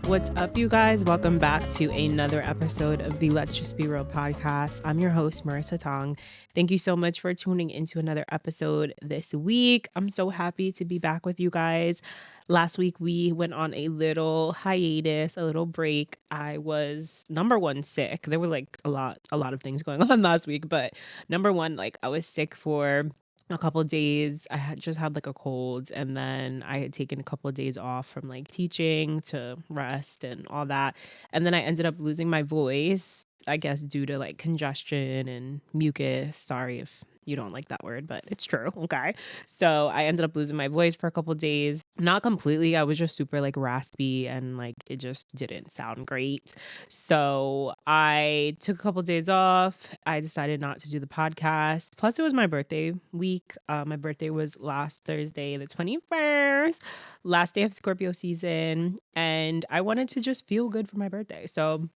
What's up, you guys? Welcome back to another episode of the Let's Just Be Real podcast. I'm your host, Marissa Tong. Thank you so much for tuning into another episode this week. I'm so happy to be back with you guys. Last week, we went on a little hiatus, a little break. I was number one sick. There were like a lot of things going on last week, but number one, like I was sick for a couple of days. I had just had like a cold, and then I had taken a couple of days off from like teaching to rest and all that. And then I ended up losing my voice, I guess due to like congestion and mucus. Sorry if you don't like that word, but it's true. Okay. So I ended up losing my voice for a couple of days. Not completely. I was just super like raspy and like it just didn't sound great. So I took a couple days off. I decided not to do the podcast. Plus, it was my birthday week. My birthday was last Thursday, the 21st, last day of Scorpio season. And I wanted to just feel good for my birthday. So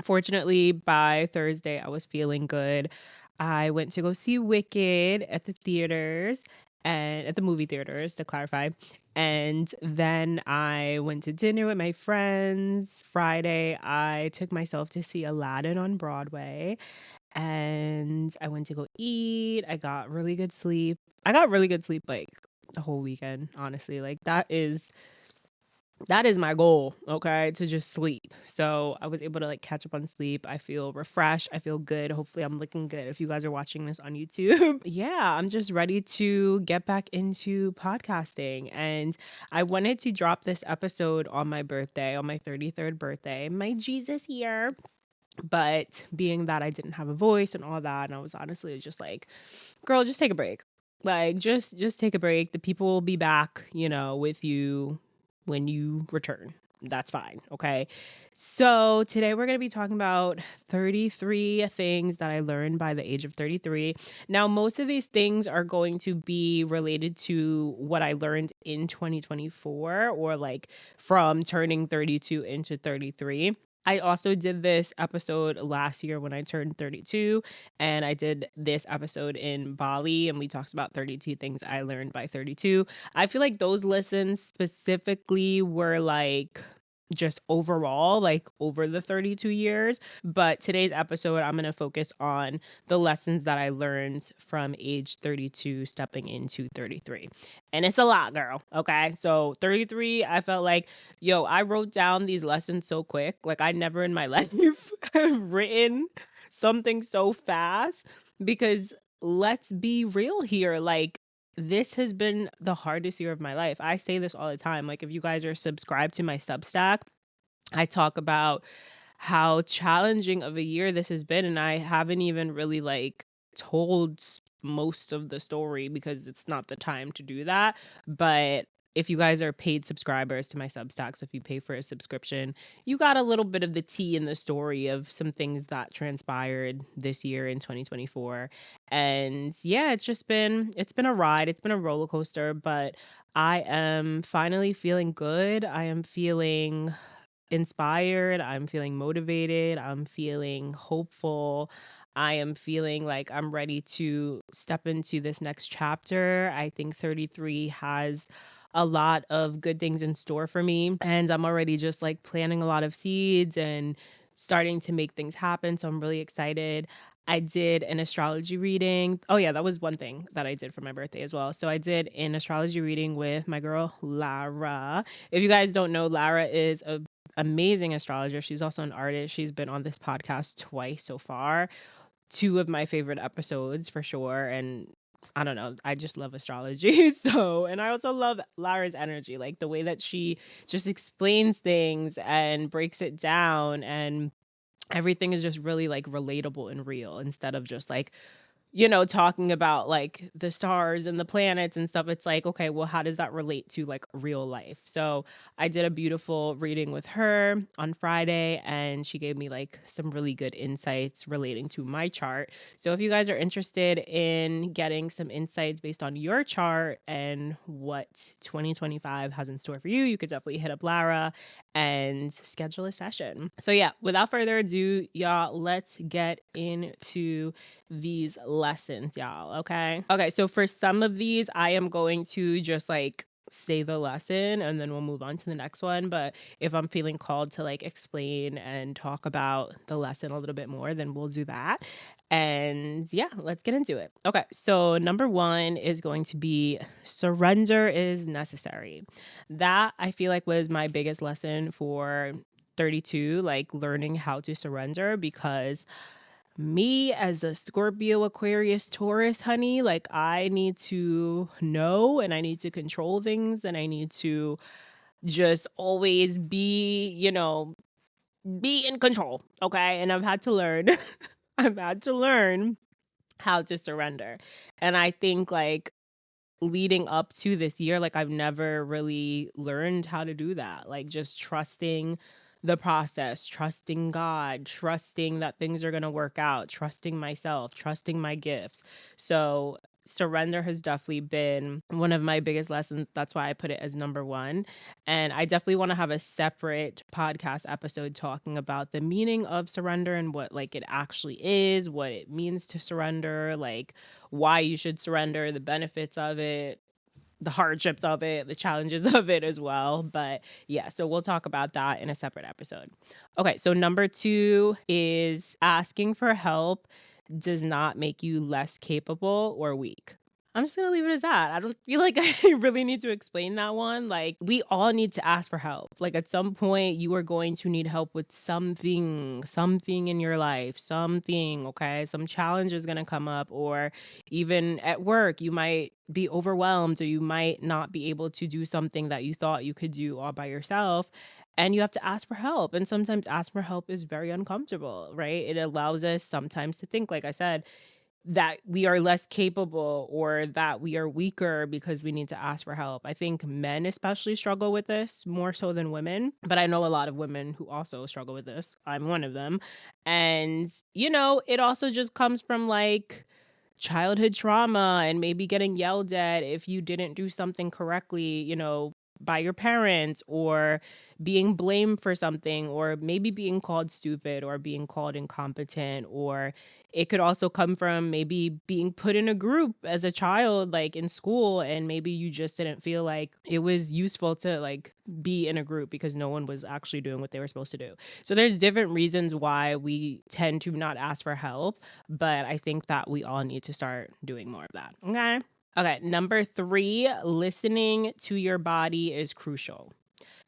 fortunately, by Thursday, I was feeling good. I went to go see Wicked at the theaters and at the movie theaters, to clarify. And then I went to dinner with my friends. Friday, I took myself to see Aladdin on Broadway and I went to go eat. I got really good sleep. I got really good sleep like the whole weekend, honestly. Like that is my goal, okay, to just sleep. So I was able to like catch up on sleep. I feel refreshed. I feel good. Hopefully, I'm looking good if you guys are watching this on YouTube. Yeah, I'm just ready to get back into podcasting. And I wanted to drop this episode on my birthday, on my 33rd birthday, my Jesus year. But being that I didn't have a voice and all that, and I was honestly just like, girl, just take a break. Like just take a break. The people will be back, with you when you return. That's fine. Okay. So today we're going to be talking about 33 things that I learned by the age of 33. Now, most of these things are going to be related to what I learned in 2024 or like from turning 32 into 33. I also did this episode last year when I turned 32, and I did this episode in Bali, and we talked about 32 things I learned by 32. I feel like those lessons specifically were like just overall, like over the 32 years. But today's episode, I'm going to focus on the lessons that I learned from age 32 stepping into 33. And it's a lot, girl. Okay. So 33, I felt like, yo, I wrote down these lessons so quick. Like I never in my life have written something so fast because let's be real here. Like this has been the hardest year of my life. I say this all the time. Like if you guys are subscribed to my Substack, I talk about how challenging of a year this has been, and I haven't even really like told most of the story because it's not the time to do that. But if you guys are paid subscribers to my Substack, so if you pay for a subscription, you got a little bit of the tea in the story of some things that transpired this year in 2024. And yeah, it's been a ride. It's been a roller coaster, but I am finally feeling good. I am feeling inspired. I'm feeling motivated. I'm feeling hopeful. I am feeling like I'm ready to step into this next chapter. I think 33 has a lot of good things in store for me. And I'm already just like planting a lot of seeds and starting to make things happen. So I'm really excited. I did an astrology reading. Oh, yeah, that was one thing that I did for my birthday as well. So I did an astrology reading with my girl, Lara. If you guys don't know, Lara is a amazing astrologer. She's also an artist. She's been on this podcast twice so far. Two of my favorite episodes for sure. And I don't know, I just love astrology. And I also love Lara's energy, like the way that she just explains things and breaks it down, and everything is just really like relatable and real instead of just like talking about like the stars and the planets and stuff. It's like, okay, well, how does that relate to like real life? So I did a beautiful reading with her on Friday, and she gave me like some really good insights relating to my chart. So if you guys are interested in getting some insights based on your chart and what 2025 has in store for you, you could definitely hit up Lara and schedule a session. So yeah, without further ado, y'all, let's get into these lessons, y'all. Okay. So for some of these, I am going to just like say the lesson and then we'll move on to the next one. But if I'm feeling called to like explain and talk about the lesson a little bit more, then we'll do that. And yeah, let's get into it. Okay, so number one is going to be surrender is necessary. That I feel like was my biggest lesson for 32, like learning how to surrender, because me as a Scorpio, Aquarius, Taurus, honey, like I need to know and I need to control things and I need to just always be, be in control. Okay. And I've had to learn, I've had to learn how to surrender. And I think like leading up to this year, like I've never really learned how to do that. Like just trusting the process, trusting God, trusting that things are going to work out, trusting myself, trusting my gifts. So surrender has definitely been one of my biggest lessons. That's why I put it as number one. And I definitely want to have a separate podcast episode talking about the meaning of surrender and what like it actually is, what it means to surrender, like why you should surrender, the benefits of it, the hardships of it, the challenges of it as well. But yeah, so we'll talk about that in a separate episode. Okay, so number two is asking for help does not make you less capable or weak. I'm just gonna leave it as that. I don't feel like I really need to explain that one. Like, we all need to ask for help. Like, at some point, you are going to need help with something in your life, something, okay? Some challenge is gonna come up, or even at work, you might be overwhelmed, or you might not be able to do something that you thought you could do all by yourself. And you have to ask for help. And sometimes ask for help is very uncomfortable, right? It allows us sometimes to think, like I said, that we are less capable or that we are weaker because we need to ask for help. I think men especially struggle with this more so than women, but I know a lot of women who also struggle with this. I'm one of them. And, it also just comes from like childhood trauma and maybe getting yelled at if you didn't do something correctly, by your parents, or being blamed for something, or maybe being called stupid or being called incompetent. Or it could also come from maybe being put in a group as a child, like in school, and maybe you just didn't feel like it was useful to like be in a group because no one was actually doing what they were supposed to do. So there's different reasons why we tend to not ask for help, but I think that we all need to start doing more of that. Okay. Okay, number three, listening to your body is crucial.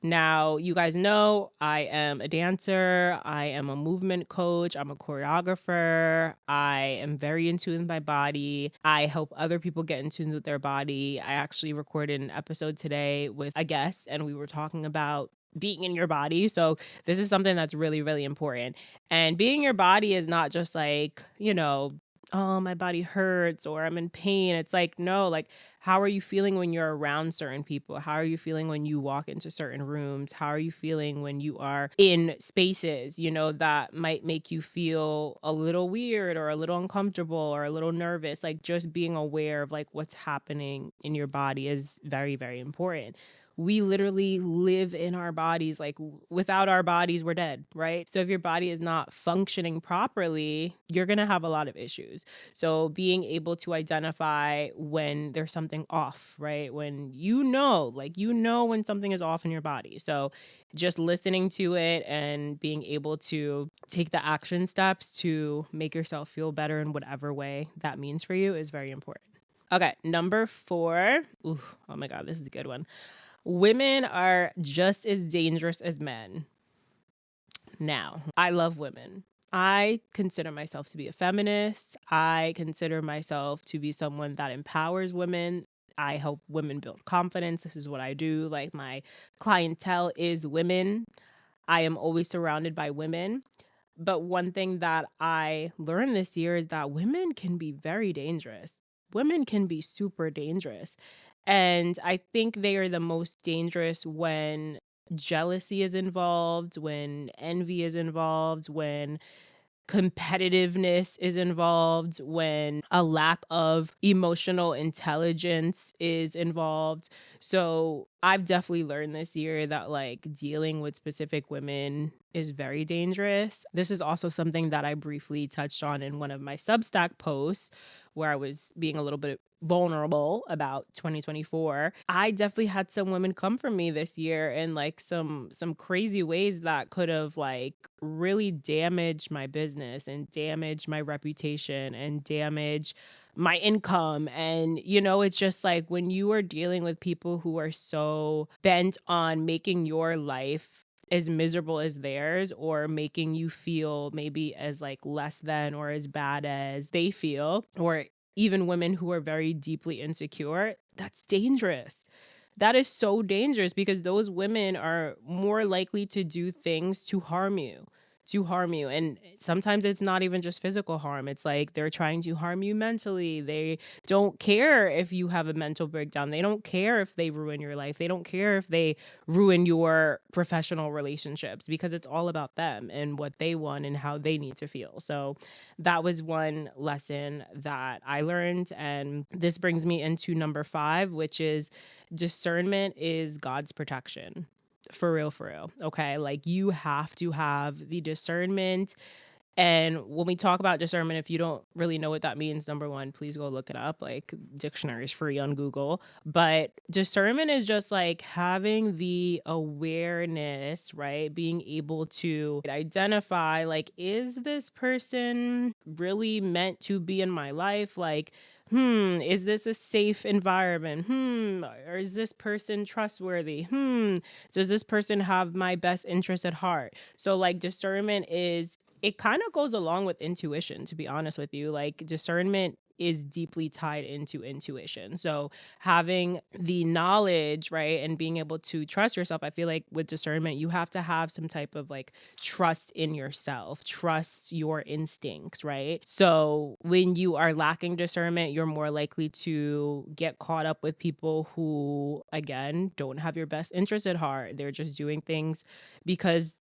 Now, you guys know I am a dancer, I am a movement coach, I'm a choreographer, I am very in tune with my body. I help other people get in tune with their body. I actually recorded an episode today with a guest, and we were talking about being in your body. So, this is something that's really, really important. And being in your body is not just like, oh, my body hurts or I'm in pain. It's like, no, like, how are you feeling when you're around certain people? How are you feeling when you walk into certain rooms? How are you feeling when you are in spaces, that might make you feel a little weird or a little uncomfortable or a little nervous? Like, just being aware of like what's happening in your body is very, very important. We literally live in our bodies. Like, without our bodies, we're dead, right? So if your body is not functioning properly, you're going to have a lot of issues. So being able to identify when there's something off, right? When when something is off in your body. So just listening to it and being able to take the action steps to make yourself feel better in whatever way that means for you is very important. Okay, number four. Ooh, oh my God, this is a good one. Women are just as dangerous as men. Now, I love women. I consider myself to be a feminist. I consider myself to be someone that empowers women. I help women build confidence. This is what I do. Like, my clientele is women. I am always surrounded by women. But one thing that I learned this year is that women can be very dangerous. Women can be super dangerous. And I think they are the most dangerous when jealousy is involved, when envy is involved, when competitiveness is involved, when a lack of emotional intelligence is involved. So I've definitely learned this year that like dealing with specific women is very dangerous. This is also something that I briefly touched on in one of my Substack posts where I was being a little bit vulnerable about 2024. I definitely had some women come from me this year in like some crazy ways that could have like really damaged my business and damaged my reputation and damaged my income. And it's just like when you are dealing with people who are so bent on making your life as miserable as theirs, or making you feel maybe as like less than or as bad as they feel, or even women who are very deeply insecure, that's dangerous. That is so dangerous because those women are more likely to do things to harm you. And sometimes it's not even just physical harm. It's like they're trying to harm you mentally. They don't care if you have a mental breakdown. They don't care if they ruin your life. They don't care if they ruin your professional relationships, because it's all about them and what they want and how they need to feel. So that was one lesson that I learned. And this brings me into number 5, which is discernment is God's protection. For real, for real. Okay. Like you have to have the discernment. And when we talk about discernment, if you don't really know what that means, number one, please go look it up. Like, dictionary is free on Google. But discernment is just like having the awareness, right? Being able to identify, like, is this person really meant to be in my life? Like, is this a safe environment? Or is this person trustworthy? Does this person have my best interest at heart? So, like, discernment is, it kind of goes along with intuition, to be honest with you. Like, discernment is deeply tied into intuition. So having the knowledge, right, and being able to trust yourself, I feel like with discernment, you have to have some type of like trust in yourself, trust your instincts, right? So when you are lacking discernment, you're more likely to get caught up with people who, again, don't have your best interest at heart. They're just doing things because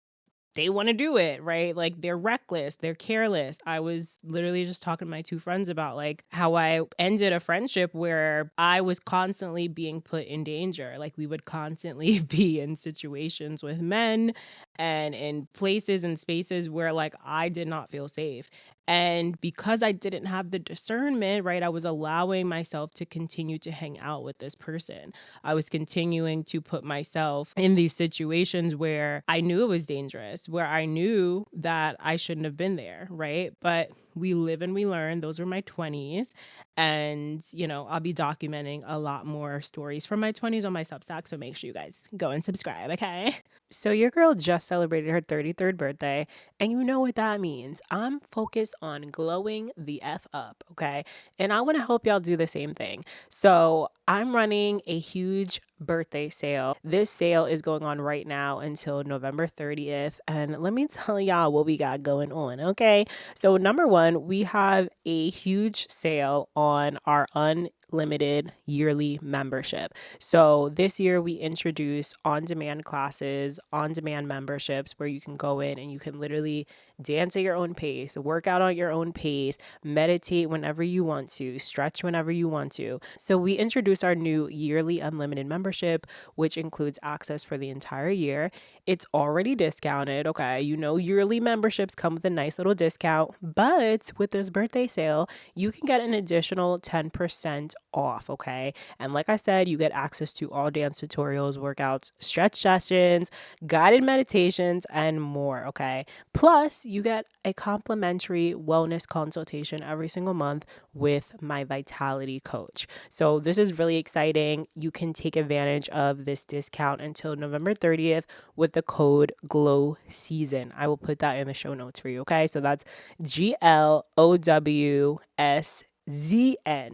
they want to do it, right? Like they're reckless, they're careless. I was literally just talking to my two friends about like how I ended a friendship where I was constantly being put in danger. Like we would constantly be in situations with men and in places and spaces where like I did not feel safe. And because I didn't have the discernment, right, I was allowing myself to continue to hang out with this person. I was continuing to put myself in these situations where I knew it was dangerous, where I knew that I shouldn't have been there, right? But we live and we learn. Those were my 20s. And, I'll be documenting a lot more stories from my 20s on my Substack. So make sure you guys go and subscribe, okay? So your girl just celebrated her 33rd birthday, and you know what that means. I'm focused on glowing the F up, okay? And I want to help y'all do the same thing. So I'm running a huge birthday sale. This sale is going on right now until November 30th. And let me tell y'all what we got going on, okay? So number one, we have a huge sale on our unlimited yearly membership. So this year we introduced on-demand classes, on-demand memberships where you can go in and you can literally dance at your own pace, work out at your own pace, meditate whenever you want to, stretch whenever you want to. So we introduced our new yearly unlimited membership, which includes access for the entire year. It's already discounted, okay? Yearly memberships come with a nice little discount, but with this birthday sale, you can get an additional 10% off, okay? And like I said, you get access to all dance tutorials, workouts, stretch sessions, guided meditations, and more, okay? Plus, you get a complimentary wellness consultation every single month with my vitality coach. So this is really exciting. You can take advantage of this discount until November 30th with the code GLOWSEASON. I will put that in the show notes for you, okay? So that's GLOWSZN,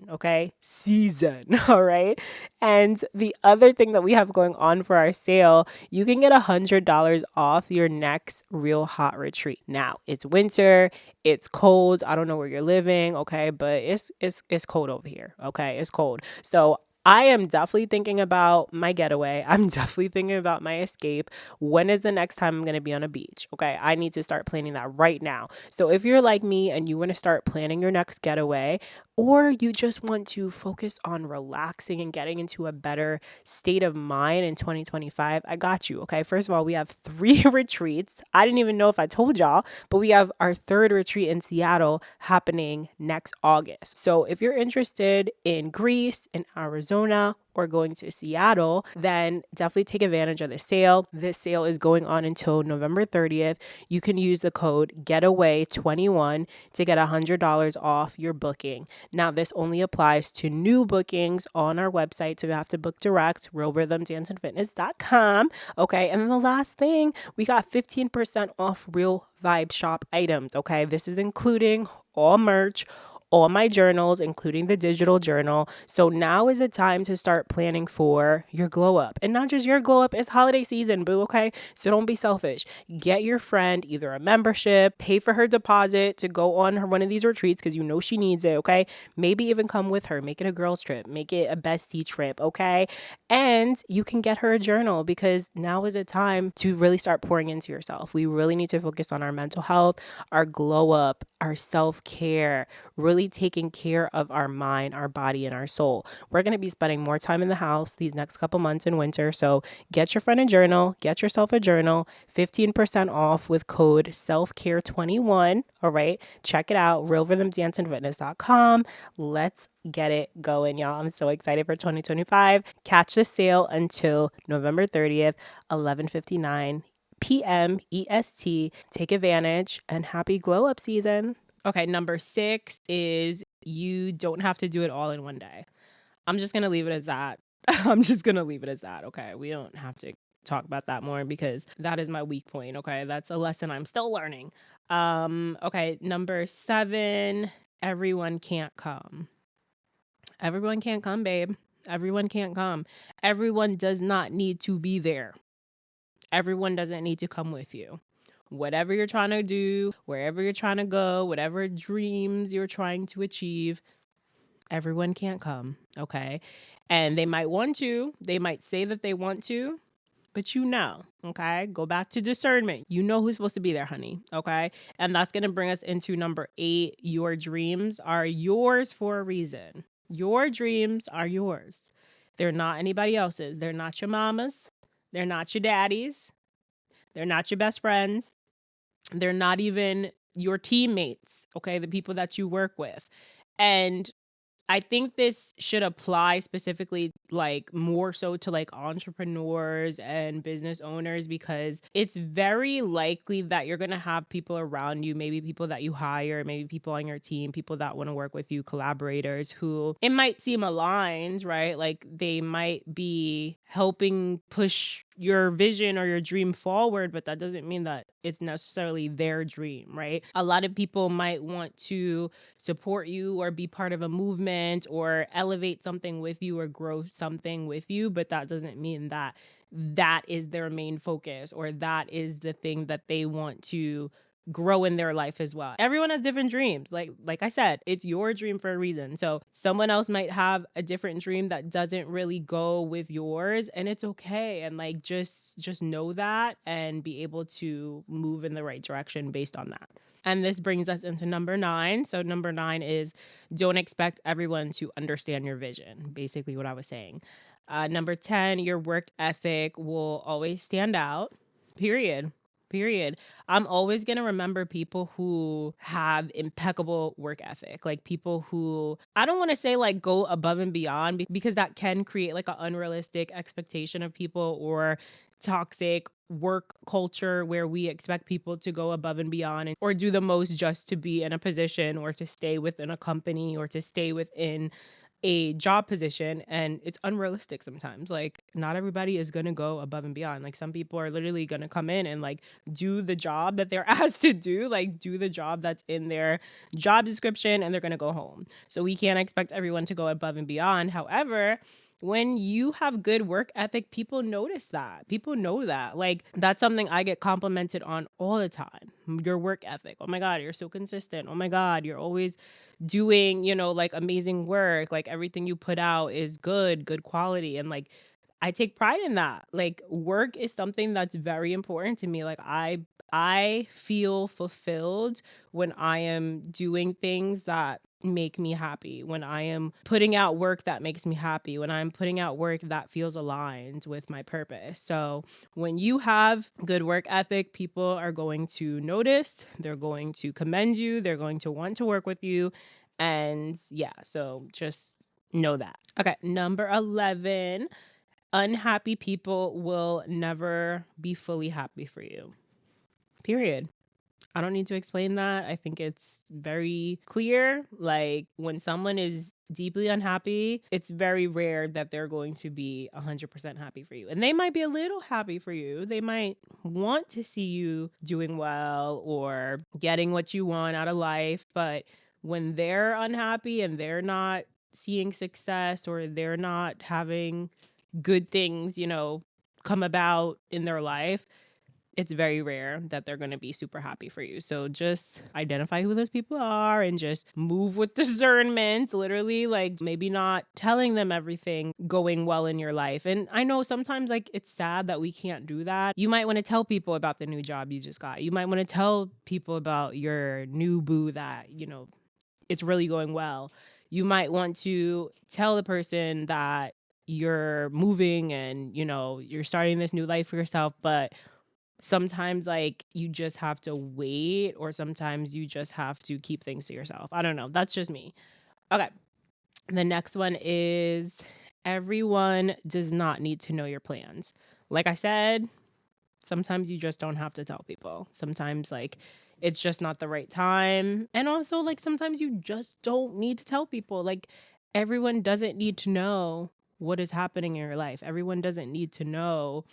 okay? Season, all right? And the other thing that we have going on for our sale, you can get $100 off your next Real Hot retreat. Now, it's winter, it's cold. I don't know where you're living, okay? But it's cold over here, okay? It's cold. So I am definitely thinking about my getaway. I'm definitely thinking about my escape. When is the next time I'm going to be on a beach? Okay, I need to start planning that right now. So if you're like me and you want to start planning your next getaway, or you just want to focus on relaxing and getting into a better state of mind in 2025, I got you. Okay, first of all, we have 3 retreats. I didn't even know if I told y'all, but we have our 3rd retreat in Seattle happening next August. So if you're interested in Greece, in Arizona, or going to Seattle, then definitely take advantage of the sale. This sale is going on until November 30th. You can use the code GETAWAY21 to get $100 off your booking. Now, this only applies to new bookings on our website, so you have to book direct, realrhythmdanceandfitness.com. Okay, and then the last thing, we got 15% off Real Vibe Shop items. Okay, this is including all merch, all my journals, including the digital journal. So now is the time to start planning for your glow up. And not just your glow up, it's holiday season, boo, okay? So don't be selfish. Get your friend either a membership, pay for her deposit to go on one of these retreats because you know she needs it, okay? Maybe even come with her. Make it a girls trip. Make it a bestie trip, okay? And you can get her a journal because now is a time to really start pouring into yourself. We really need to focus on our mental health, our glow up, our self-care, really taking care of our mind, our body, and our soul. We're going to be spending more time in the house these next couple months in winter. So get your friend a journal, get yourself a journal, 15% off with code selfcare21. All right. Check it out, realrhythmdanceandfitness.com. Let's get it going, y'all. I'm so excited for 2025. Catch the sale until November 30th, 11:59 p.m. EST. Take advantage and happy glow up season. Okay, number 6 is you don't have to do it all in one day. I'm just going to leave it as that. I'm just going to leave it as that. Okay, we don't have to talk about that more because that is my weak point. Okay, that's a lesson I'm still learning. Okay, number 7, everyone can't come. Everyone can't come, babe. Everyone can't come. Everyone does not need to be there. Everyone doesn't need to come with you. Whatever you're trying to do, wherever you're trying to go, whatever dreams you're trying to achieve, everyone can't come, okay? And they might want to, they might say that they want to, but okay? Go back to discernment. You know who's supposed to be there, honey, okay? And that's going to bring us into number 8. Your dreams are yours for a reason. Your dreams are yours. They're not anybody else's. They're not your mama's. They're not your daddy's. They're not your best friends. They're not even your teammates, okay? The people that you work with. And I think this should apply specifically like more so to like entrepreneurs and business owners because it's very likely that you're going to have people around you, maybe people that you hire, maybe people on your team, people that want to work with you, collaborators who it might seem aligned, right? Like they might be helping push your vision or your dream forward, but that doesn't mean that it's necessarily their dream, right? A lot of people might want to support you or be part of a movement or elevate something with you or grow something with you, but that doesn't mean that that is their main focus or that is the thing that they want to grow in their life as well. Everyone has different dreams. Like I said, it's your dream for a reason. So someone else might have a different dream that doesn't really go with yours, and it's okay. And like just know that and be able to move in the right direction based on that. And this brings us into number 9. So number 9 is don't expect everyone to understand your vision. Basically what I was saying. Number 10, your work ethic will always stand out. Period. Period. I'm always going to remember people who have impeccable work ethic, like people who I don't want to say like go above and beyond because that can create like an unrealistic expectation of people or toxic work culture where we expect people to go above and beyond or do the most just to be in a position or to stay within a company or to stay within a job position, and it's unrealistic sometimes. Like not everybody is going to go above and beyond. Like some people are literally going to come in and like do the job that they're asked to do, like do the job that's in their job description, and they're going to go home. So we can't expect everyone to go above and beyond. However, when you have good work ethic, people notice that. People know that. Like that's something I get complimented on all the time. Your work ethic. Oh my God, you're so consistent. Oh my God, you're always doing, like amazing work, like everything you put out is good quality. And like, I take pride in that. Like, work is something that's very important to me. Like, I feel fulfilled when I am doing things that make me happy, when I am putting out work that makes me happy, when I'm putting out work that feels aligned with my purpose. So, when you have good work ethic, people are going to notice, they're going to commend you, they're going to want to work with you. And yeah, so just know that. Okay, number 11, unhappy people will never be fully happy for you. Period. I don't need to explain that. I think it's very clear. Like, when someone is deeply unhappy, it's very rare that they're going to be 100% happy for you. And they might be a little happy for you. They might want to see you doing well or getting what you want out of life. But when they're unhappy and they're not seeing success, or they're not having good things, come about in their life, it's very rare that they're going to be super happy for you. So just identify who those people are and just move with discernment, literally, like maybe not telling them everything going well in your life. And I know sometimes like it's sad that we can't do that. You might want to tell people about the new job you just got. You might want to tell people about your new boo that, it's really going well. You might want to tell the person that you're moving and, you're starting this new life for yourself, but sometimes like you just have to wait, or sometimes you just have to keep things to yourself. I don't know. That's just me. Okay. The next one is, everyone does not need to know your plans. Like I said, sometimes you just don't have to tell people. Sometimes like it's just not the right time. And also like sometimes you just don't need to tell people. Like, everyone doesn't need to know what is happening in your life. Everyone doesn't need to know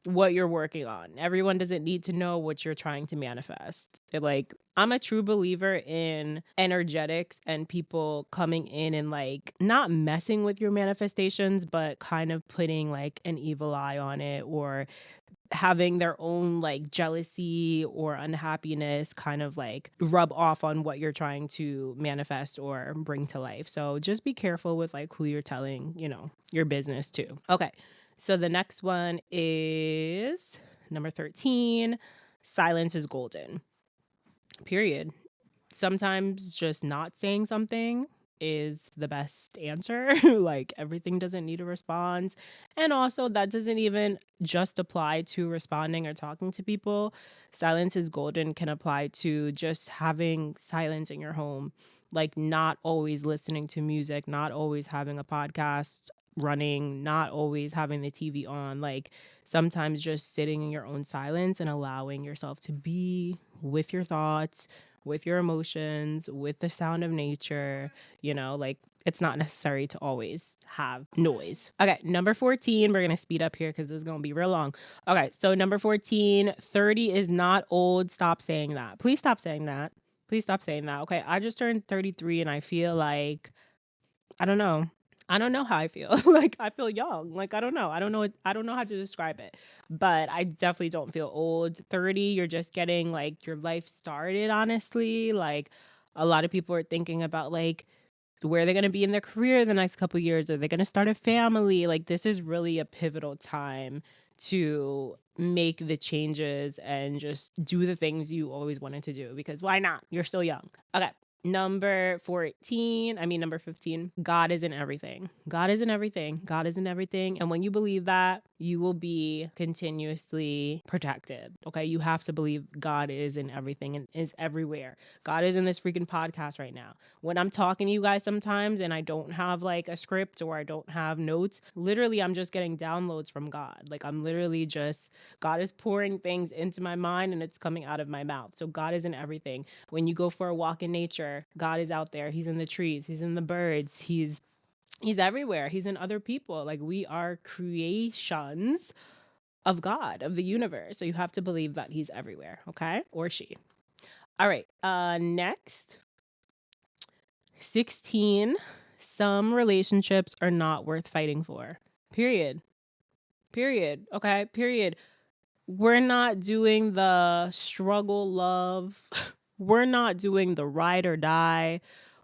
what you're working on. Everyone doesn't need to know what you're trying to manifest. Like, I'm a true believer in energetics and people coming in and like not messing with your manifestations, but kind of putting like an evil eye on it, or having their own like jealousy or unhappiness kind of like rub off on what you're trying to manifest or bring to life. So just be careful with like who you're telling, your business to. Okay. So the next one is number 13. Silence is golden. Period. Sometimes just not saying something is the best answer. Like, everything doesn't need a response. And also, that doesn't even just apply to responding or talking to people. Silence is golden can apply to just having silence in your home, like not always listening to music, not always having a podcast running, not always having the TV on. Like, sometimes just sitting in your own silence and allowing yourself to be with your thoughts, with your emotions, with the sound of nature, like it's not necessary to always have noise. Okay, number 14, we're going to speed up here because this is going to be real long. Okay, so number 14, 30 is not old. Stop saying that. Please stop saying that. Please stop saying that. Okay, I just turned 33 and I feel like, I don't know. I don't know how I feel. Like, I feel young. Like, I don't know. I don't know how to describe it. But I definitely don't feel old. 30, you're just getting like your life started, honestly. Like, a lot of people are thinking about like where they're going to be in their career the next couple years. Are they going to start a family? Like, this is really a pivotal time to make the changes and just do the things you always wanted to do, because why not? You're still young. Okay. Number 15, God is in everything. God is in everything. God is in everything. And when you believe that, you will be continuously protected. Okay. You have to believe God is in everything and is everywhere. God is in this freaking podcast right now. When I'm talking to you guys sometimes and I don't have like a script or I don't have notes, literally I'm just getting downloads from God. Like, I'm literally just, God is pouring things into my mind and it's coming out of my mouth. So God is in everything. When you go for a walk in nature, God is out there. He's in the trees, he's in the birds, he's everywhere. He's in other people. Like, we are creations of God, of the universe. So you have to believe that he's everywhere, okay? Or she. All right. Next, 16. Some relationships are not worth fighting for. Period. Period. Okay. Period. We're not doing the struggle love. We're not doing the ride or die.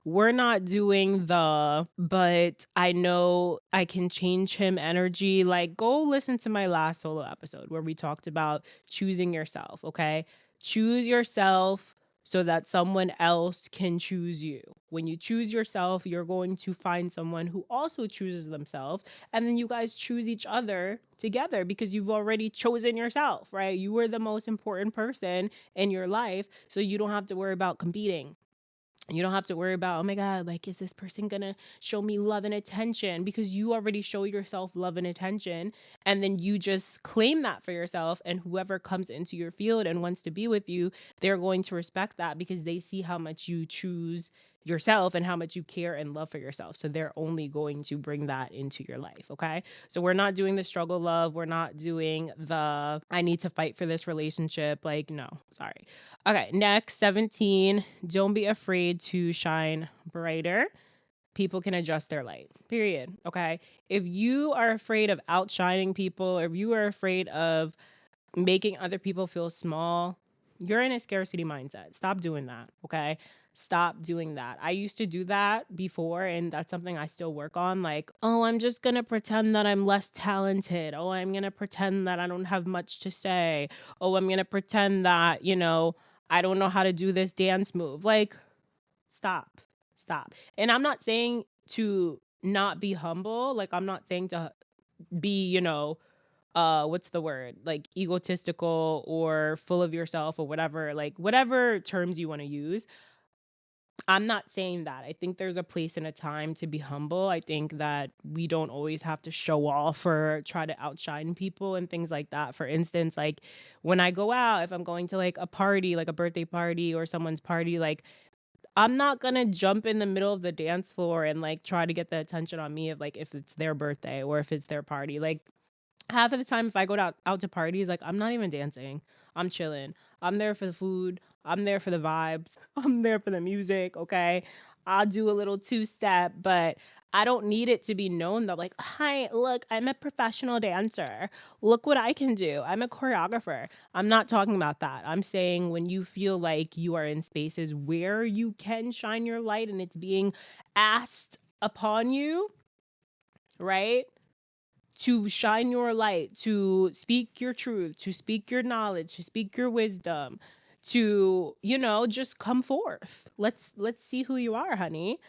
we're not doing the but I know I can change him energy. Like, go listen to my last solo episode where we talked about choosing yourself, okay? Choose yourself so that someone else can choose you. When you choose yourself, you're going to find someone who also chooses themselves, and then you guys choose each other together because you've already chosen yourself, right? You were the most important person in your life, so you don't have to worry about competing. You don't have to worry about, oh my God, like, is this person gonna show me love and attention? Because you already show yourself love and attention. And then you just claim that for yourself. And whoever comes into your field and wants to be with you, they're going to respect that because they see how much you choose yourself and how much you care and love for yourself. So they're only going to bring that into your life. Okay. So we're not doing the struggle love. We're not doing the I need to fight for this relationship. Like, no, sorry. Okay, next, 17. Don't be afraid to shine brighter. People can adjust their light, period. Okay. If you are afraid of outshining people, if you are afraid of making other people feel small, you're in a scarcity mindset. Stop doing that. Okay. Stop doing that. I used to do that before, and that's something I still work on. Like, oh, I'm just going to pretend that I'm less talented. Oh, I'm going to pretend that I don't have much to say. Oh, I'm going to pretend that, I don't know how to do this dance move. Like, stop. Stop. And I'm not saying to not be humble. Like, I'm not saying to be, what's the word, like, egotistical or full of yourself or whatever, like, whatever terms you want to use. I'm not saying that. I think there's a place and a time to be humble. I think that we don't always have to show off or try to outshine people and things like that. For instance, like, when I go out, if I'm going to like a party, like a birthday party or someone's party, like, I'm not gonna jump in the middle of the dance floor and like try to get the attention on me of like if it's their birthday or if it's their party. Like, half of the time if I go out to parties, like, I'm not even dancing. I'm chilling. I'm there for the food. I'm there for the vibes. I'm there for the music, okay? I'll do a little two-step, but I don't need it to be known that, like, hi, look, I'm a professional dancer. Look what I can do. I'm a choreographer. I'm not talking about that. I'm saying when you feel like you are in spaces where you can shine your light and it's being asked upon you, right? To shine your light, to speak your truth, to speak your knowledge, to speak your wisdom, to, just come forth. Let's see who you are, honey.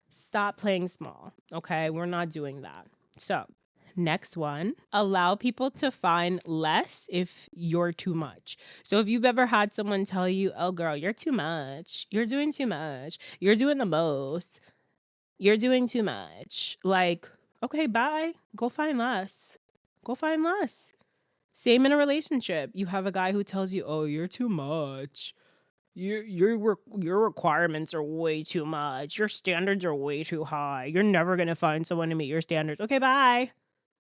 Stop playing small. Okay? We're not doing that. So, next one, allow people to find less if you're too much. So if you've ever had someone tell you, "Oh girl, you're too much. You're doing too much. You're doing the most. You're doing too much." Like, okay, bye. Go find less. Go find less. Same in a relationship. You have a guy who tells you, "Oh, you're too much. Your requirements are way too much. Your standards are way too high. You're never going to find someone to meet your standards." Okay, bye.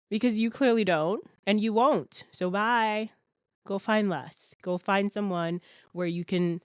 Because you clearly don't and you won't. So bye. Go find less. Go find someone where you can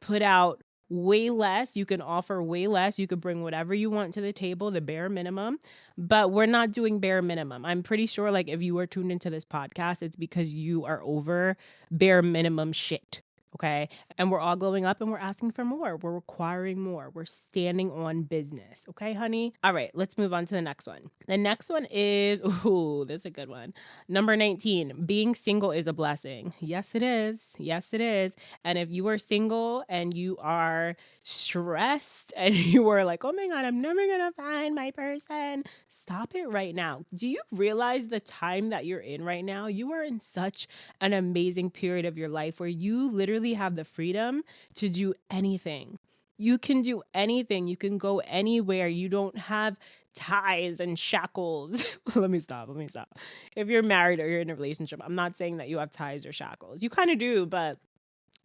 put out way less, you can offer way less, you could bring whatever you want to the table, the bare minimum, but we're not doing bare minimum. I'm pretty sure, like, if you were tuned into this podcast, it's because you are over bare minimum shit. Okay. And we're all glowing up and we're asking for more. We're requiring more. We're standing on business. Okay, honey? All right, let's move on to the next one. The next one is, ooh, this is a good one. Number 19, being single is a blessing. Yes, it is. Yes, it is. And if you are single and you are stressed and you are like, oh my God, I'm never going to find my person, stop it right now. Do you realize the time that you're in right now? You are in such an amazing period of your life where you literally have the freedom to do anything. You can do anything. You can go anywhere. You don't have ties and shackles. Let me stop. Let me stop. If you're married or you're in a relationship, I'm not saying that you have ties or shackles. You kind of do, but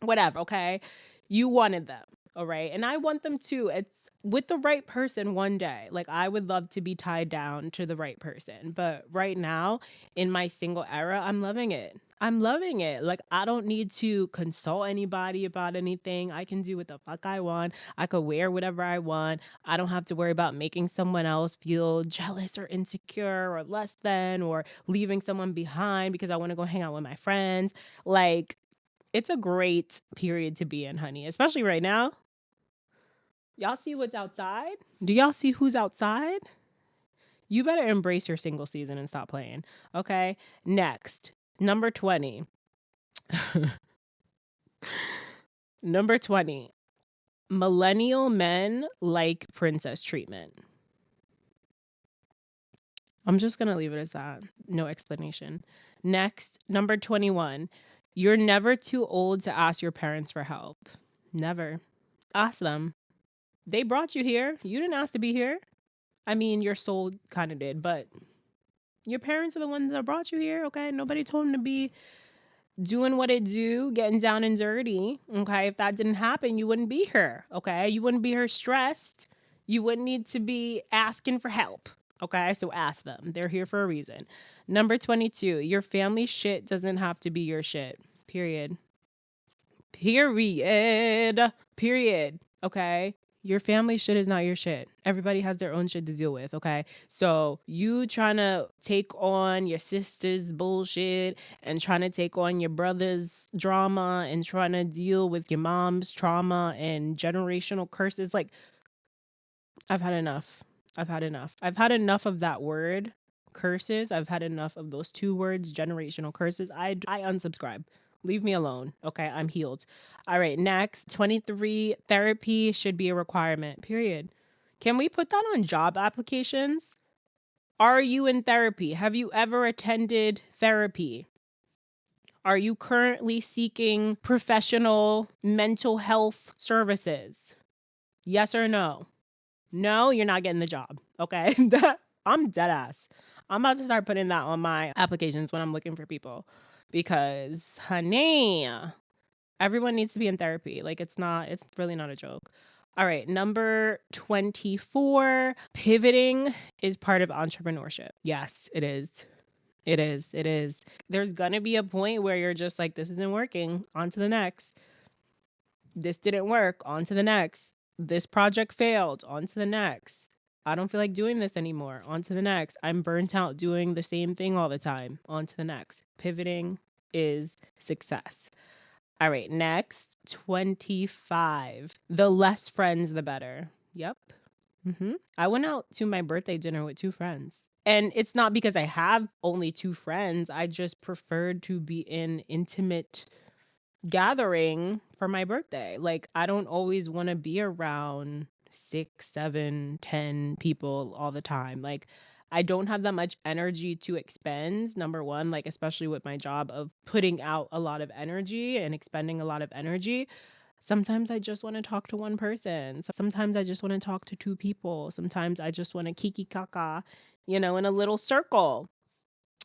whatever, okay? You wanted them, all right? And I want them too. It's with the right person one day. Like, I would love to be tied down to the right person. But right now, in my single era, I'm loving it. I'm loving it. Like, I don't need to consult anybody about anything. I can do what the fuck I want. I could wear whatever I want. I don't have to worry about making someone else feel jealous or insecure or less than or leaving someone behind because I want to go hang out with my friends. Like, it's a great period to be in, honey, especially right now. Y'all see what's outside? Do y'all see who's outside? You better embrace your single season and stop playing. Okay. Next, number 20. Number 20. Millennial men like princess treatment. I'm just going to leave it as that. No explanation. Next, number 21. You're never too old to ask your parents for help. Never. Ask them. They brought you here. You didn't ask to be here. I mean, your soul kind of did, but your parents are the ones that brought you here, okay? Nobody told them to be doing what it do, getting down and dirty, okay? If that didn't happen, you wouldn't be here, okay? You wouldn't be here stressed. You wouldn't need to be asking for help, okay? So ask them. They're here for a reason. Number 22, your family shit doesn't have to be your shit, period. Period. Okay? Your family shit is not your shit. Everybody has their own shit to deal with, okay? So you trying to take on your sister's bullshit and trying to take on your brother's drama and trying to deal with your mom's trauma and generational curses. Like, I've had enough. I've had enough. I've had enough of that word, curses. I've had enough of those two words, generational curses. I unsubscribe. Leave me alone. Okay, I'm healed. All right, next, 23, therapy should be a requirement. Period. Can we put that on job applications? Are you in therapy? Have you ever attended therapy? Are you currently seeking professional mental health services? Yes or no? No, you're not getting the job. Okay. I'm dead ass. I'm about to start putting that on my applications when I'm looking for people because, honey, everyone needs to be in therapy. Like, it's really not a joke. All right. Number 24, pivoting is part of entrepreneurship. Yes, it is. It is. It is. There's going to be a point where you're just like, this isn't working. On to the next. This didn't work. On to the next. This project failed. On to the next. I don't feel like doing this anymore. On to the next. I'm burnt out doing the same thing all the time. On to the next. Pivoting is success. All right, next, 25. The less friends, the better. Yep. I went out to my birthday dinner with 2 friends. And it's not because I have only 2 friends. I just preferred to be in intimate gathering for my birthday. Like, I don't always want to be around 6, 7, 10 people all the time. Like, I don't have that much energy to expend. Number one, like, especially with my job of putting out a lot of energy and expending a lot of energy. Sometimes I just want to talk to one person. Sometimes I just want to talk to 2 people. Sometimes I just want to kiki kaka, in a little circle.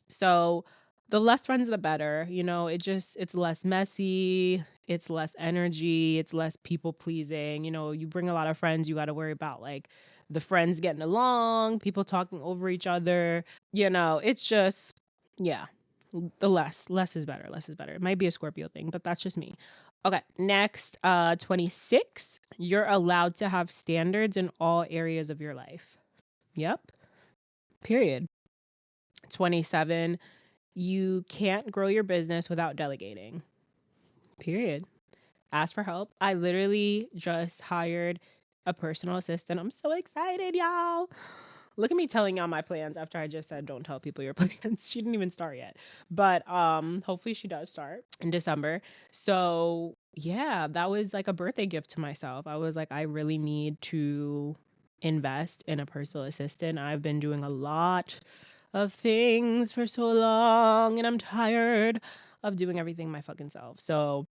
So the less friends, the better. It's less messy, it's less energy, it's less people pleasing. You bring a lot of friends, you got to worry about like the friends getting along, people talking over each other. It's just, yeah, the less is better. Less is better. It might be a Scorpio thing, but that's just me. Okay, next, 26. You're allowed to have standards in all areas of your life. Yep. Period. 27. You can't grow your business without delegating. Period. Ask for help. I literally just hired a personal assistant. I'm so excited, y'all. Look at me telling y'all my plans after I just said don't tell people your plans. She didn't even start yet. But hopefully she does start in December. So, yeah, that was like a birthday gift to myself. I was like, I really need to invest in a personal assistant. I've been doing a lot of things for so long and I'm tired of doing everything my fucking self. So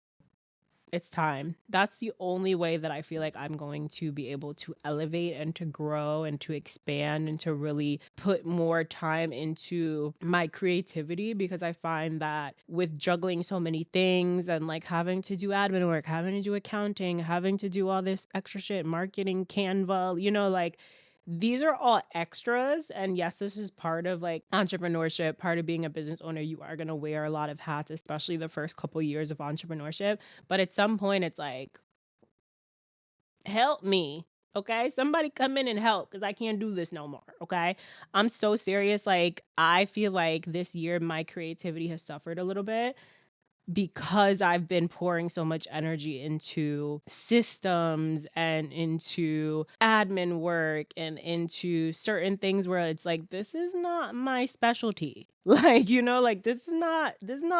it's time. That's the only way that I feel like I'm going to be able to elevate and to grow and to expand and to really put more time into my creativity, because I find that with juggling so many things and like having to do admin work, having to do accounting, having to do all this extra shit, marketing, Canva, like these are all extras. And yes, this is part of like entrepreneurship, part of being a business owner. You are going to wear a lot of hats, especially the first couple years of entrepreneurship. But at some point, it's like, help me. Okay. Somebody come in and help because I can't do this no more. Okay. I'm so serious. Like, I feel like this year my creativity has suffered a little bit because I've been pouring so much energy into systems and into admin work and into certain things where it's like, this is not my specialty. Like, like this is not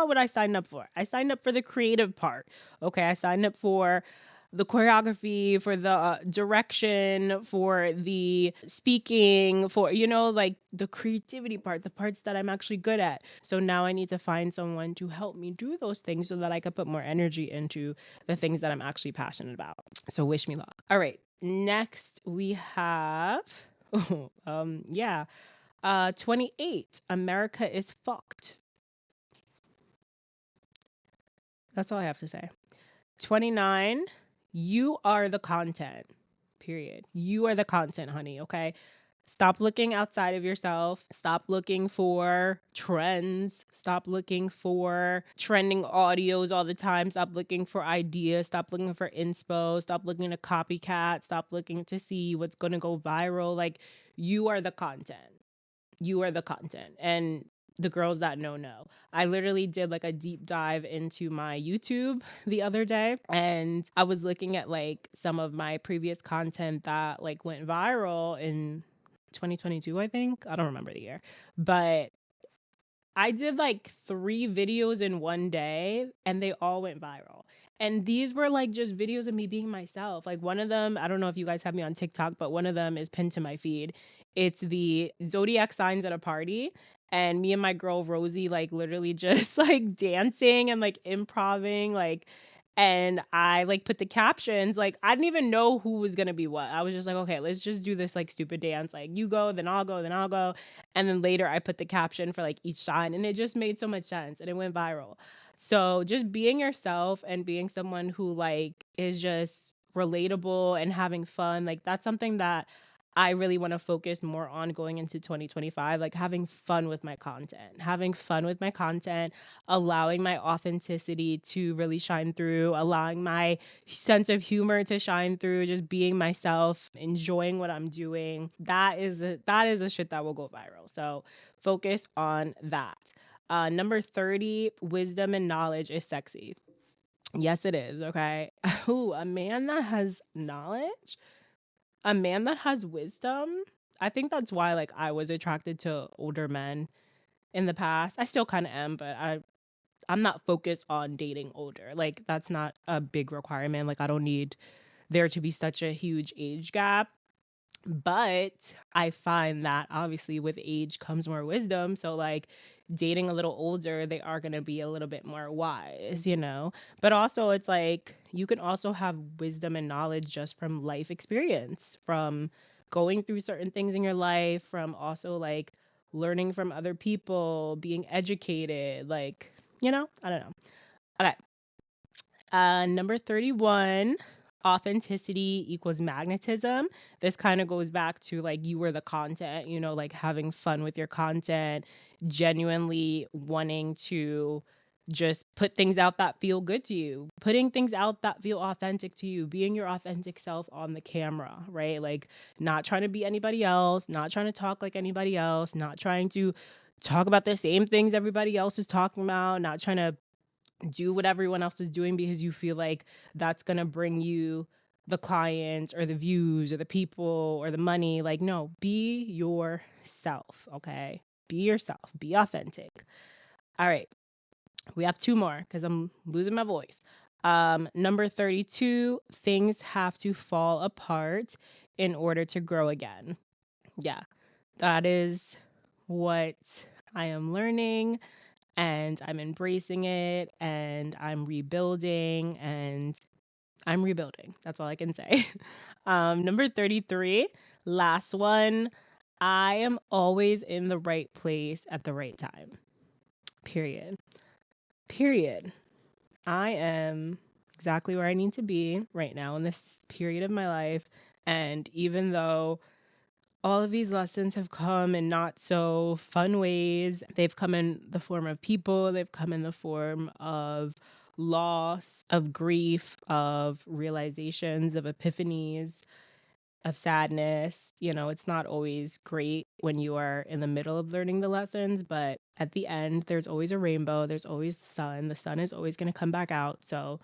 what I signed up for. I signed up for the creative part. Okay. I signed up for the choreography, for the direction, for the speaking, for, like the creativity part, the parts that I'm actually good at. So now I need to find someone to help me do those things so that I could put more energy into the things that I'm actually passionate about. So wish me luck. All right. Next we have, yeah, 28. America is fucked. That's all I have to say. 29, you are the content. Period. You are the content, honey, okay? Stop looking outside of yourself. Stop looking for trends. Stop looking for trending audios all the time. Stop looking for ideas. Stop looking for inspo. Stop looking to copycat. Stop looking to see what's going to go viral. Like, you are the content. You are the content. And the girls that know. I literally did like a deep dive into my YouTube the other day, and I was looking at like some of my previous content that like went viral in 2022, I think. I don't remember the year. But I did like 3 videos in one day and they all went viral. And these were like just videos of me being myself. Like one of them, I don't know if you guys have me on TikTok, but one of them is pinned to my feed. It's the zodiac signs at a party. And me and my girl Rosie, like literally just like dancing and like improving, like, and I like put the captions, like I didn't even know who was gonna be what. I was just like, okay, let's just do this like stupid dance. Like you go, then I'll go, then I'll go. And then later I put the caption for like each sign, and it just made so much sense and it went viral. So just being yourself and being someone who like is just relatable and having fun, like that's something that I really want to focus more on going into 2025, like having fun with my content, allowing my authenticity to really shine through, allowing my sense of humor to shine through, just being myself, enjoying what I'm doing. That is a shit that will go viral. So focus on that. Number 30, wisdom and knowledge is sexy. Yes, it is. Okay. Ooh, a man that has knowledge, a man that has wisdom. I think that's why like I was attracted to older men in the past. I still kind of am, but I'm not focused on dating older. Like that's not a big requirement. Like I don't need there to be such a huge age gap. But I find that obviously with age comes more wisdom. So, like dating a little older, they are going to be a little bit more wise. But also, it's like you can also have wisdom and knowledge just from life experience, from going through certain things in your life, from also like learning from other people, being educated. Like, I don't know. Okay. Number 31, authenticity equals magnetism. This kind of goes back to like you were the content, like having fun with your content, genuinely wanting to just put things out that feel good to you, putting things out that feel authentic to you, being your authentic self on the camera, right? Like not trying to be anybody else, not trying to talk like anybody else, not trying to talk about the same things everybody else is talking about, not trying to do what everyone else is doing because you feel like that's going to bring you the clients or the views or the people or the money. Like, no, be yourself. Okay. Be yourself. Be authentic. All right. We have 2 more because I'm losing my voice. Number 32, things have to fall apart in order to grow again. Yeah. That is what I am learning, and I'm embracing it, and I'm rebuilding, and I'm rebuilding. That's all I can say. Number 33, last one. I am always in the right place at the right time. Period. Period. I am exactly where I need to be right now in this period of my life. And even though all of these lessons have come in not so fun ways. They've come in the form of people, they've come in the form of loss, of grief, of realizations, of epiphanies. of sadness. You know, it's not always great when you are in the middle of learning the lessons, but at the end, there's always a rainbow, there's always sun. The sun is always going to come back out. So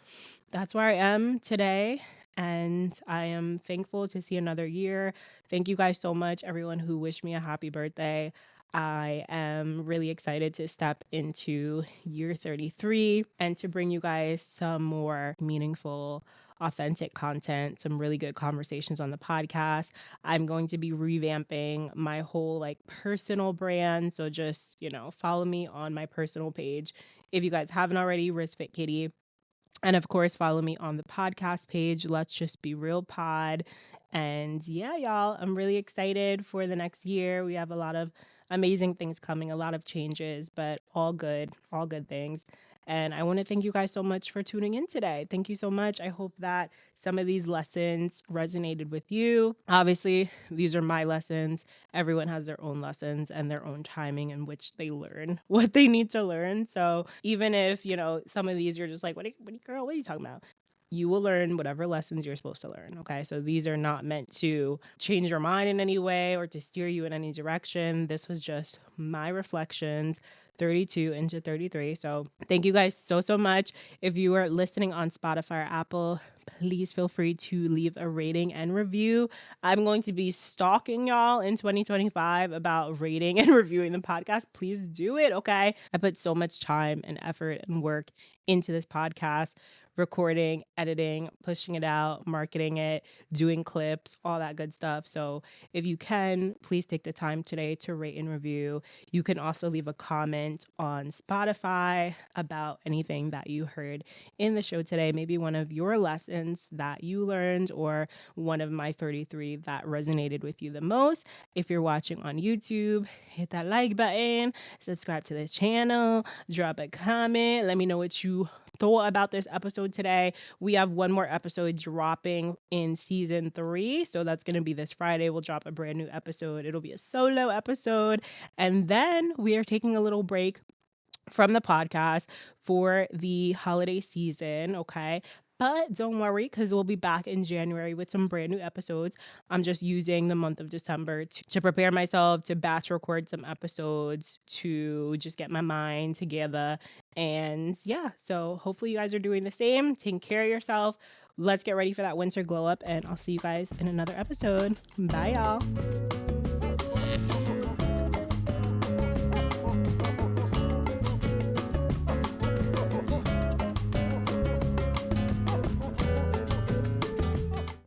that's where I am today. And I am thankful to see another year. Thank you guys so much, everyone who wished me a happy birthday. I am really excited to step into year 33 and to bring you guys some more meaningful, authentic content, some really good conversations on the podcast. I'm going to be revamping my whole like personal brand. So just, follow me on my personal page. If you guys haven't already, Risk Fit Kitty. And of course, follow me on the podcast page. Let's Just Be Real Pod. And yeah, y'all, I'm really excited for the next year. We have a lot of amazing things coming, a lot of changes, but all good things. And I want to thank you guys so much for tuning in today. Thank you so much. I hope that some of these lessons resonated with you. Obviously, these are my lessons. Everyone has their own lessons and their own timing in which they learn what they need to learn. So even if, some of these you're just like, girl, what are you talking about? You will learn whatever lessons you're supposed to learn. Okay. So these are not meant to change your mind in any way or to steer you in any direction. This was just my reflections, 32 into 33. So thank you guys so much. If you are listening on Spotify or Apple, please feel free to leave a rating and review. I'm going to be stalking y'all in 2025 about rating and reviewing the podcast. Please do it, okay? I put so much time and effort and work into this podcast, recording, editing, pushing it out, marketing it, doing clips, all that good stuff. So if you can, please take the time today to rate and review. You can also leave a comment on Spotify about anything that you heard in the show today, maybe one of your lessons that you learned or one of my 33 that resonated with you the most. If you're watching on YouTube, hit that like button, subscribe to this channel, drop a comment, let me know what you thought about this episode today. We have one more episode dropping in season 3. So that's going to be this Friday. We'll drop a brand new episode. It'll be a solo episode. And then we are taking a little break from the podcast for the holiday season, okay? But don't worry, because we'll be back in January with some brand new episodes. I'm just using the month of December to prepare myself to batch record some episodes, to just get my mind together. And yeah, so hopefully you guys are doing the same. Taking care of yourself. Let's get ready for that winter glow up, and I'll see you guys in another episode. Bye, y'all.